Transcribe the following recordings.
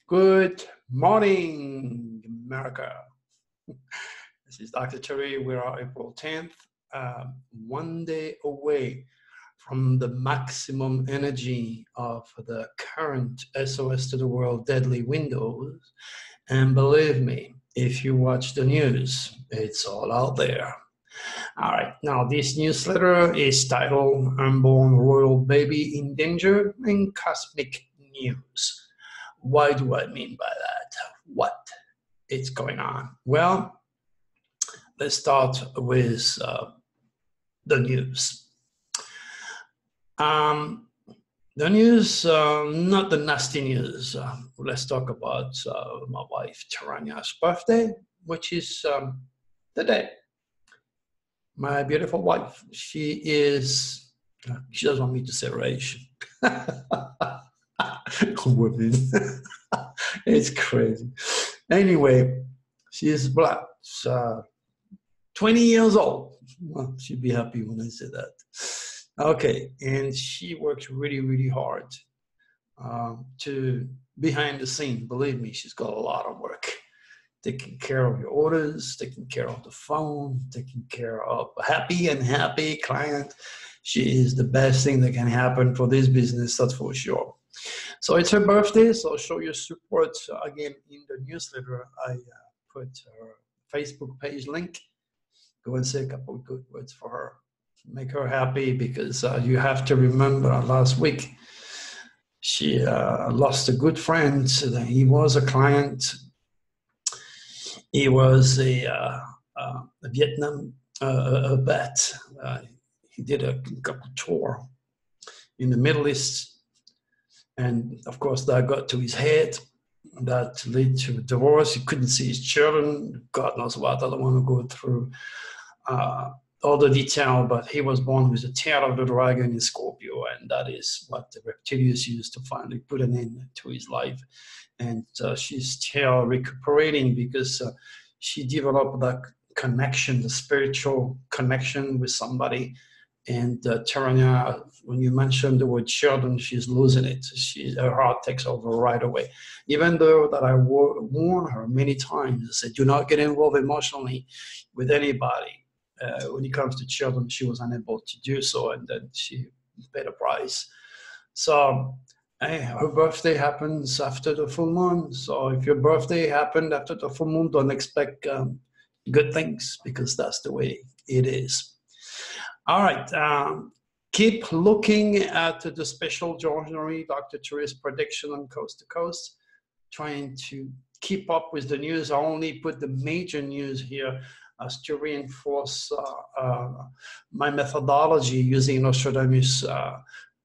Good morning, America. This is Dr. Terry. We are April 10th, one day away from the maximum energy of the current SOS to the world deadly windows. And believe me, if you watch the news, it's all out there. All right, now this newsletter is titled Unborn Royal Baby in Danger in Cosmic News. What do I mean by that? What is going on? Well, let's start with the news. The news, not the nasty news. Let's talk about my wife, Taranya's birthday, which is today. My beautiful wife, she doesn't want me to say race. Women. It's crazy. Anyway, she is black. 20 years old. Well, she'd be happy when I say that. Okay, and she works really, really hard to behind the scene. Believe me, she's got a lot of work. Taking care of your orders, taking care of the phone, taking care of a happy client. She is the best thing that can happen for this business, that's for sure. So it's her birthday, so show your support. Again, in the newsletter, I put her Facebook page link. Go and say a couple of good words for her. Make her happy, because you have to remember last week, she lost a good friend. He was a client. He was a Vietnam vet. He did a couple tour in the Middle East. And of course, that got to his head. That led to a divorce. He couldn't see his children. God knows what. I don't want to go through all the detail, but he was born with the tail of the dragon in Scorpio, and that is what the reptilians used to finally put an end to his life. And she's still recuperating, because she developed that connection, the spiritual connection with somebody. And Taranya, when you mentioned the word children, she's losing it. Her heart takes over right away. Even though that I warn her many times, I said, do not get involved emotionally with anybody. When it comes to children, she was unable to do so, and then she paid a price. So her birthday happens after the full moon. So if your birthday happened after the full moon, don't expect good things, because that's the way it is. All right, keep looking at the special January Dr. Terry's prediction on Coast to Coast, trying to keep up with the news. I only put the major news here as to reinforce my methodology using Nostradamus'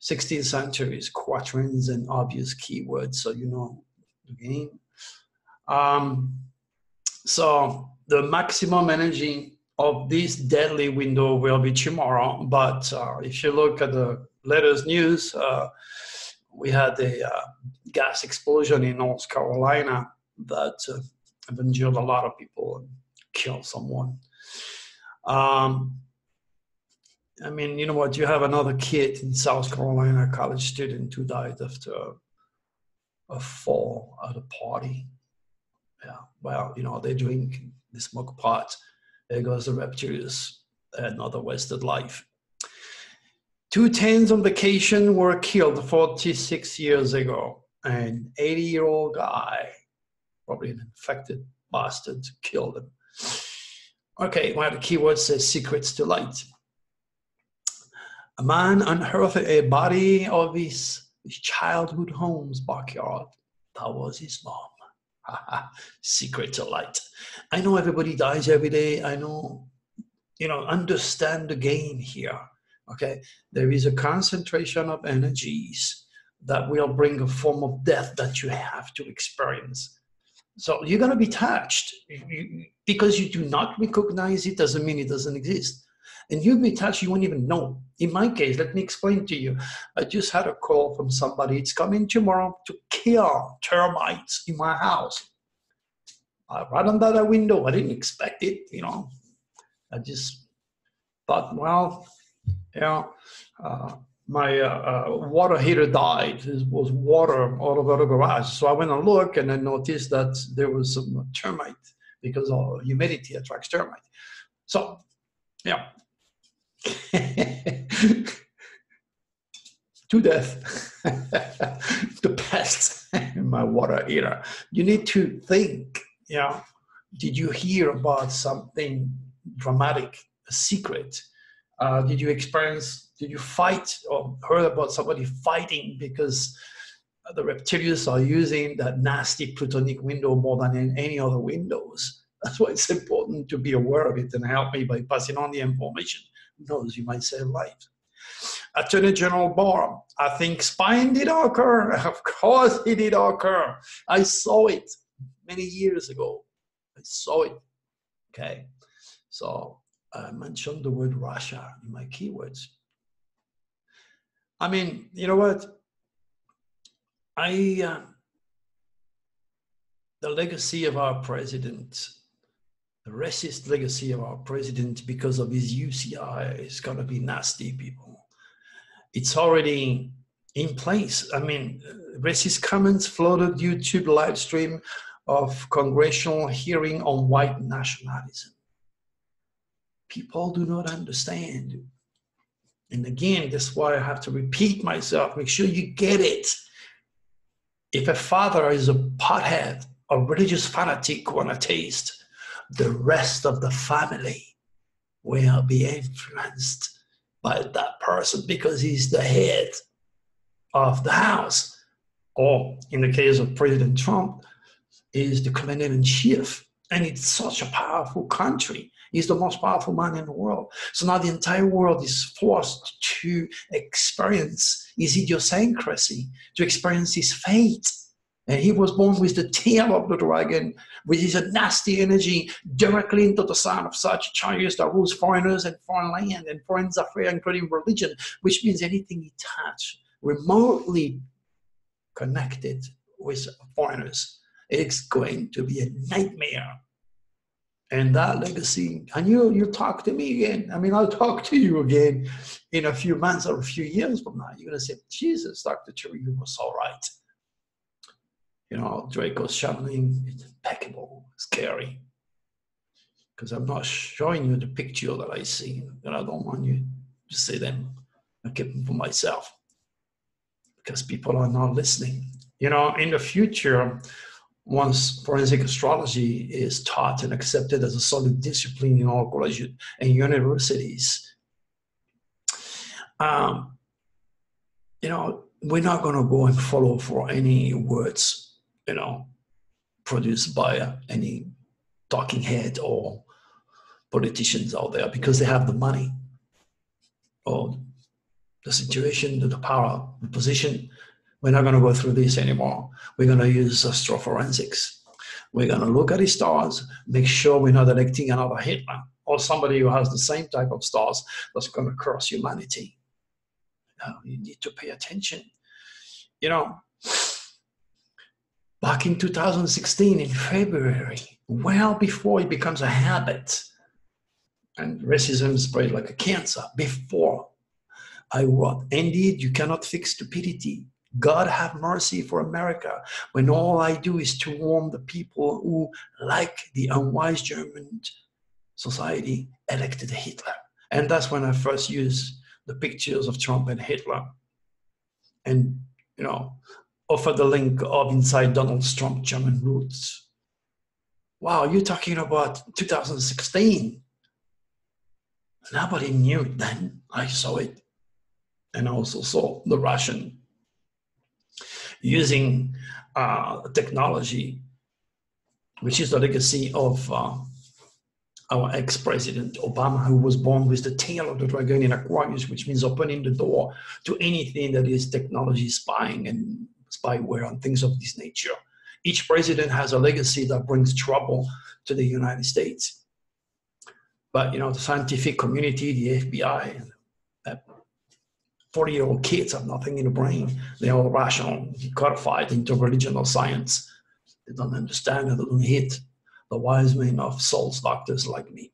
16th century's quatrains and obvious keywords, so you know the game. So the maximum energy of this deadly window will be tomorrow, but if you look at the latest news, we had a gas explosion in North Carolina that have injured a lot of people and killed someone. I mean, you know what, you have another kid in South Carolina, a college student, who died after a fall at a party. Yeah, well, you know, they drink, they smoke pot. There goes the reptilians, another wasted life. 2 teens on vacation were killed 46 years ago. An 80-year-old guy, probably an infected bastard, killed him. Okay, one of the keywords says secrets to light. A man unearthed a body of his childhood home's backyard. That was his mom. Secret to light. I know everybody dies every day. I know, you know, understand the game here. Okay, there is a concentration of energies that will bring a form of death that you have to experience. So you're going to be touched. Because you do not recognize it doesn't mean it doesn't exist. And you'll be touched, you won't even know. In my case, let me explain to you. I just had a call from somebody. It's coming tomorrow to kill termites in my house. Right under that window. I didn't expect it, you know. I just thought, well, you know, my water heater died. There was water all over the garage. So I went and looked, and I noticed that there was some termite because humidity attracts termite. So, yeah. To death. The pest in my water heater. You need to think, did you hear about something dramatic, a secret? Did you fight or heard about somebody fighting because the reptilians are using that nasty plutonic window more than in any other windows? That's why it's important to be aware of it and help me by passing on the information. Who knows, you might save lives. Attorney General Barr, I think spying did occur. Of course it did occur. I saw it many years ago. I saw it. Okay. So I mentioned the word Russia in my keywords. I mean, you know what? The legacy of our president, the racist legacy of our president because of his UCI is going to be nasty, people. It's already in place. I mean, racist comments flooded YouTube live stream of congressional hearing on white nationalism. People do not understand. And again, that's why I have to repeat myself. Make sure you get it. If a father is a pothead, a religious fanatic on a taste, the rest of the family will be influenced by that person because he's the head of the house. Or in the case of President Trump, is the commander-in-chief. And it's such a powerful country. He's the most powerful man in the world. So now the entire world is forced to experience his idiosyncrasy, to experience his fate. And he was born with the tail of the dragon, with his nasty energy directly into the son of such Sagittarius that rules foreigners and foreign land and foreign affairs, including religion, which means anything he touched remotely connected with foreigners, it's going to be a nightmare. And that legacy, and you talk to me again. I mean, I'll talk to you again in a few months or a few years from now. You're going to say, Jesus, Dr. Cherry, you was all right. You know, Draco's channeling is impeccable, scary. Because I'm not showing you the picture that I see, and I don't want you to see them. I keep them for myself. Because people are not listening. You know, in the future, once forensic astrology is taught and accepted as a solid discipline in all colleges and universities, you know, we're not going to go and follow for any words, you know, produced by any talking head or politicians out there because they have the money or the situation, the power, the position. We're not going to go through this anymore. We're going to use Astro Forensics. We're going to look at the stars, make sure we're not electing another Hitler or somebody who has the same type of stars that's going to cross humanity. You need to pay attention. You know, back in 2016, in February, well before it becomes a habit, and racism spread like a cancer, before I wrote, indeed, you cannot fix stupidity. God have mercy for America, when all I do is to warn the people who, like the unwise German society, elected Hitler. And that's when I first used the pictures of Trump and Hitler and, you know, offer the link of Inside Donald Trump German Roots. Wow, you're talking about 2016. Nobody knew it then. I saw it. And I also saw the Russian using technology, which is the legacy of our ex-president Obama, who was born with the tail of the dragon in Aquarius, which means opening the door to anything that is technology spying and spyware and things of this nature. Each president has a legacy that brings trouble to the United States. But, you know, the scientific community, the FBI, 40-year-old kids have nothing in the brain. They're all rational, codified into religion or science. They don't understand and they don't hit the wise men of souls doctors like me.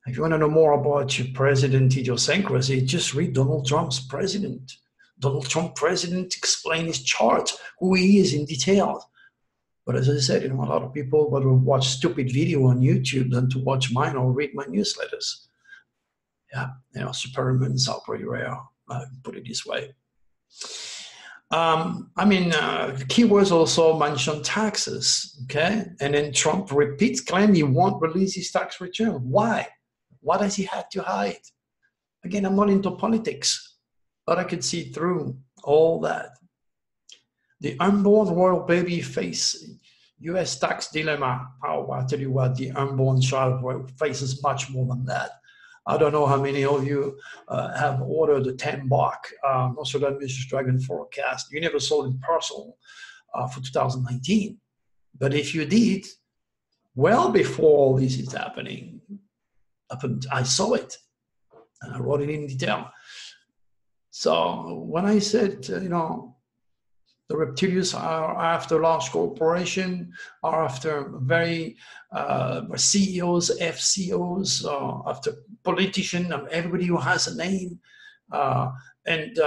If you want to know more about your president idiosyncrasy, just read Donald Trump's president. Donald Trump president explain his chart, who he is in detail. But as I said, a lot of people would watch stupid video on YouTube than to watch mine or read my newsletters. Yeah, superhumans are pretty rare. I put it this way. Keywords also mention taxes, okay? And then Trump repeats claim he won't release his tax return. Why? What does he have to hide? Again, I'm not into politics, but I could see through all that. The unborn royal baby face U.S. tax dilemma. Oh, I'll tell you what, the unborn child faces much more than that. I don't know how many of you have ordered a 10-buck Nostradamus Dragon forecast. You never saw it in person for 2019. But if you did, well before all this is happening, I saw it and I wrote it in detail. So when I said, the reptilians are after large corporation, are after very CEOs, FCOs, after politicians, everybody who has a name, and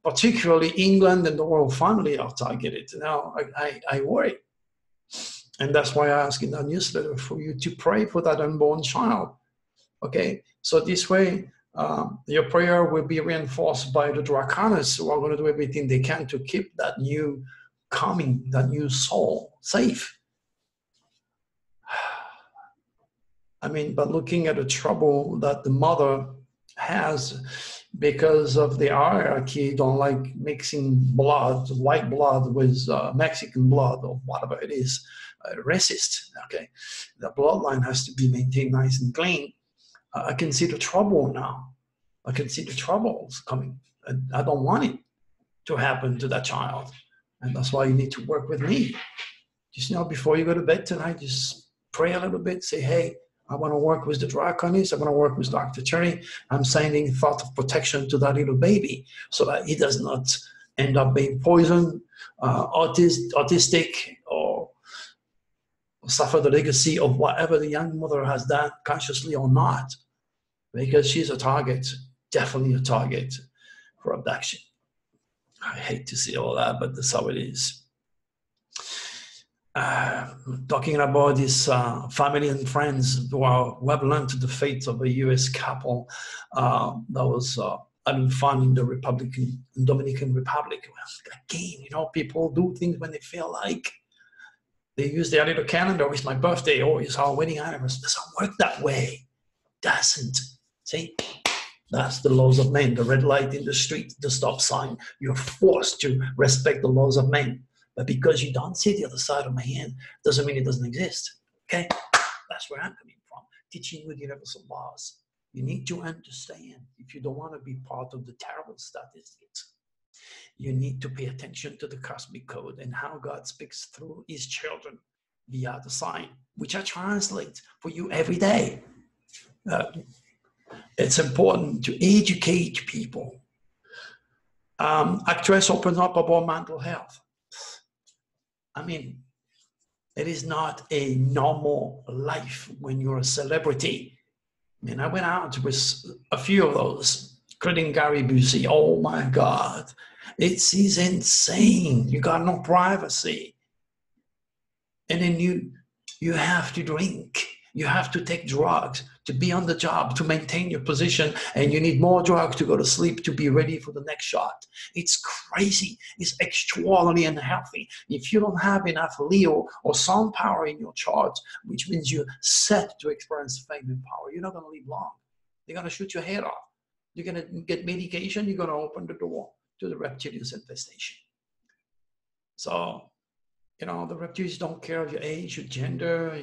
particularly England and the royal family are targeted. Now, I worry. And that's why I ask in that newsletter for you to pray for that unborn child. Okay, so this way, your prayer will be reinforced by the Draconis, who are going to do everything they can to keep that new coming, that new soul safe. But looking at the trouble that the mother has because of the hierarchy, don't like mixing blood, white blood with Mexican blood or whatever it is, racist, okay? The bloodline has to be maintained nice and clean. I can see the trouble now. I can see the troubles coming. And I don't want it to happen to that child. And that's why you need to work with me. Just, before you go to bed tonight, just pray a little bit. Say, hey, I want to work with the Draconis. I want to work with Dr. Cherry. I'm sending thought of protection to that little baby so that he does not end up being poisoned, autistic, or suffer the legacy of whatever the young mother has done, consciously or not. Because she's a target, definitely a target for abduction. I hate to see all that, but that's how it is. Talking about this family and friends who have learned the fate of a U.S. couple that was having fun in the Dominican Republic. Again, people do things when they feel like. They use their little calendar. It's my birthday, or it's our wedding anniversary. It doesn't work that way. Doesn't. See, that's the laws of men. The red light in the street, the stop sign. You're forced to respect the laws of men. But because you don't see the other side of my hand, doesn't mean it doesn't exist. Okay? That's where I'm coming from. Teaching with universal laws. You need to understand, if you don't want to be part of the terrible statistics, you need to pay attention to the cosmic code and how God speaks through his children via the sign, which I translate for you every day. It's important to educate people. Actress opens up about mental health. It is not a normal life when you're a celebrity. I went out with a few of those, including Gary Busey. Oh my God, it's insane. You got no privacy. And then you have to drink. You have to take drugs to be on the job, to maintain your position, and you need more drugs to go to sleep to be ready for the next shot. It's crazy. It's extraordinarily unhealthy. If you don't have enough Leo or sun power in your chart, which means you're set to experience fame and power, you're not going to live long. They're going to shoot your head off. You're going to get medication. You're going to open the door to the reptilian infestation. So, the reptiles don't care of your age, your gender,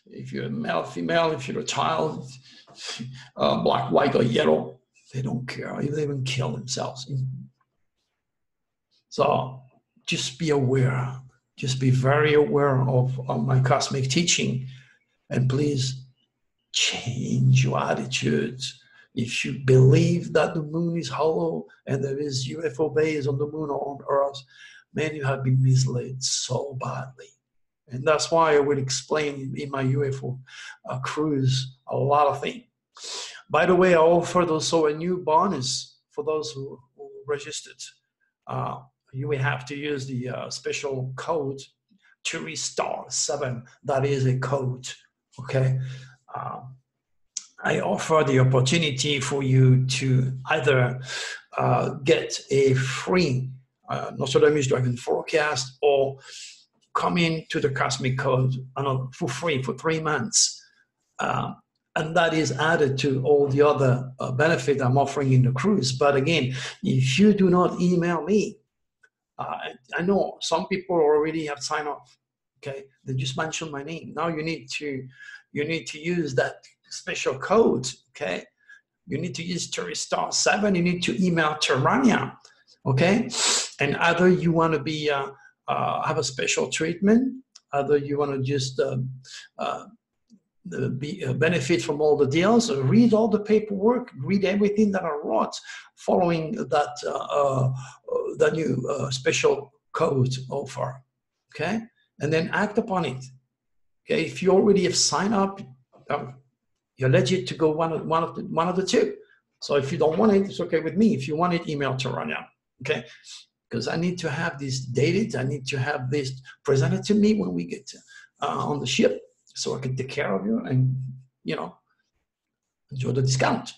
if you're male, female, if you're a child, black, white, or yellow. They don't care. They even kill themselves. So just be aware. Just be very aware of my cosmic teaching. And please change your attitudes. If you believe that the moon is hollow and there is UFO base on the moon or on Earth, man, you have been misled so badly. And that's why I will explain in my UFO cruise a lot of things. By the way, I offered also a new bonus for those who registered. You will have to use the special code TouristStar7. That is a code, okay? I offer the opportunity for you to either get a free Nostradamus Dragon forecast or come into the Cosmic Code for free for 3 months. And that is added to all the other benefit I'm offering in the cruise. But again, if you do not email me, I know some people already have signed off. Okay, they just mentioned my name. Now you need to use that special code. Okay, you need to use TouristStar7. You need to email Terrania. Okay, and either you want to be have a special treatment, either you want to just benefit from all the deals, read all the paperwork, read everything that I wrote following that the new special code offer, okay? And then act upon it, okay? If you already have signed up, you're legit to go one of the two. So if you don't want it, it's okay with me. If you want it, email Terrania, okay? Because I need to have this dated, I need to have this presented to me when we get on the ship, so I can take care of you and, you know, enjoy the discount.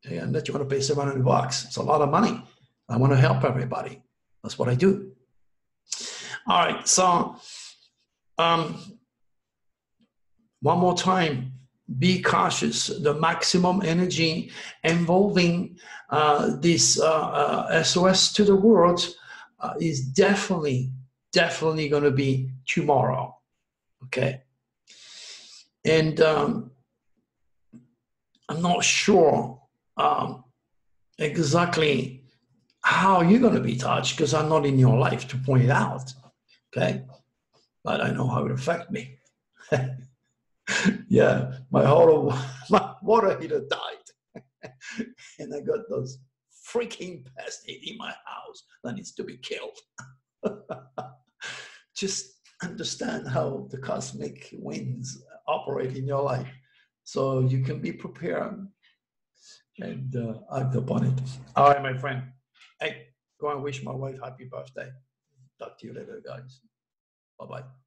And that you want to pay $700. It's a lot of money. I want to help everybody. That's what I do. All right. So one more time, be cautious. The maximum energy involving this SOS to the world is definitely going to be tomorrow. Okay. And I'm not sure exactly how you're going to be touched, because I'm not in your life to point it out, okay? But I know how it affects me. Yeah, my water heater died. And I got those freaking pests in my house that needs to be killed. Just understand how the cosmic winds operate in your life, so you can be prepared and act upon it. All right, my friend. Hey, go and wish my wife happy birthday. Talk to you later, guys. Bye-bye.